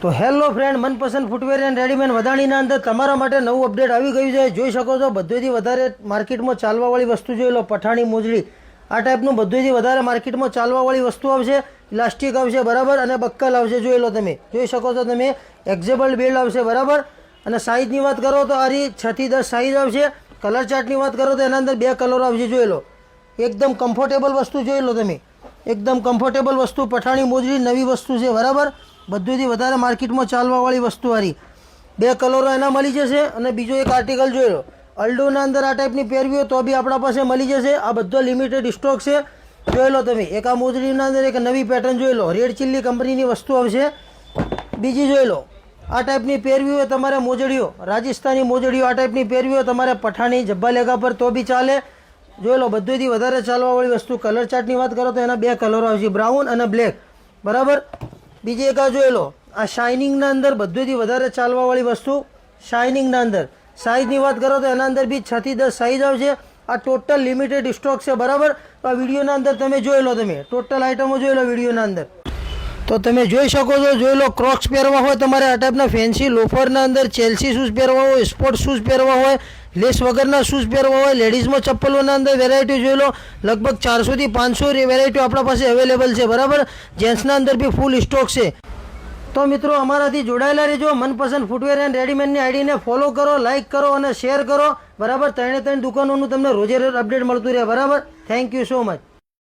તો hello friend, મનપસંદ footwear and readymade વધાણીના અંદર તમારા માટે નવું અપડેટ આવી ગયું છે. જોઈ શકો છો બધુંથી વધારે માર્કેટમાં ચાલવાવાળી વસ્તુ જોઈ લો. પઠાણી મોજડી આ ટાઈપનું બધુંથી વધારે માર્કેટમાં ચાલવાવાળી વસ્તુ આવશે. ઇલાસ્ટિક આવશે બરાબર, અને બક્કલ આવશે. જોઈ લો, તમે જોઈ શકો છો, તમે એક્ઝેબલ બેલ્ટ આવશે બરાબર. અને સાઇઝની વાત કરો તો આરી 6 થી 10 સાઇઝ આવશે. કલર ચાર્ટની વાત કરો તો એના અંદર 2 કલર આવશે. જોઈ લો, એકદમ કમ્ફર્ટેબલ વસ્તુ જોઈ લો તમે, એકદમ કમ્ફર્ટેબલ વસ્તુ. પઠાણી મોજડી નવી વસ્તુ છે બરાબર. બધુંથી વધારે માર્કેટમાં ચાલવાવાળી વસ્તુ આરી 2 કલરો એના મળી જશે. અને બીજો એક આર્ટિકલ જોઈ લો, અલ્ડોના અંદર આ ટાઈપની પહેરવી તો બી આપણા પાસે મળી જશે. આ બધો લિમિટેડ સ્ટોક છે. જોઈ લો તમે, એક આ મોજડીના અંદર એક નવી પેટર્ન જોઈ લો, રેડ ચિલ્લી કંપનીની વસ્તુ આવશે. બીજી જોઈ લો, આ ટાઈપની પહેરવી હોય તમારે મોજડીઓ, રાજસ્થાની મોજડીઓ આ ટાઈપની પહેરવી હોય તમારે પઠાણી જબ્બા લેગા પર તો બી ચાલે. જોઈ લો, બધુંથી વધારે ચાલવાવાળી વસ્તુ. કલર ચાર્ટની વાત કરો તો એના 2 કલરો આવશે, બ્રાઉન અને બ્લેક બરાબર. બીજી એક આ જોઈ લો, આ શાઇનિંગના અંદર બધુંથી વધારે ચાલવાવાળી વસ્તુ. શાઇનિંગના અંદર સાઇઝની વાત કરો તો એના અંદર બી 6 થી 10 સાઇઝ આવશે. આ ટોટલ લિમિટેડ સ્ટોક છે બરાબર. તો આ વિડીયોના અંદર તમે જોઈ લો, તમે ટોટલ આઇટમો જોઈ લો વિડીયોના અંદર. તો તમે જોઈ શકો છો, જોઈ લો, ક્રોક્સ પહેરવા હોય તમારે આ ટાઈપના ફેન્સી લોફરના અંદર, ચેલ્સી શૂઝ પહેરવા હોય, સ્પોર્ટ શૂઝ પહેરવા હોય, લેસ વગરના શૂઝ પહેરવા હોય, લેડીઝમાં ચપ્પલોના અંદર વેરાયટી જોઈ લો. લગભગ 400 થી 500 વેરાયટીઓ આપણા પાસે અવેલેબલ છે બરાબર. જેન્ટ્સના અંદર બી ફૂલ સ્ટોક છે. તો મિત્રો, અમારાથી જોડાયેલા રહેજો. મનપસંદ ફૂટવેર એન્ડ રેડીમેડની આઈડીને ફોલો કરો, લાઇક કરો અને શેર કરો બરાબર. 3 દુકાનોનું તમને રોજે રોજ અપડેટ મળતું રહે બરાબર. Thank you so much.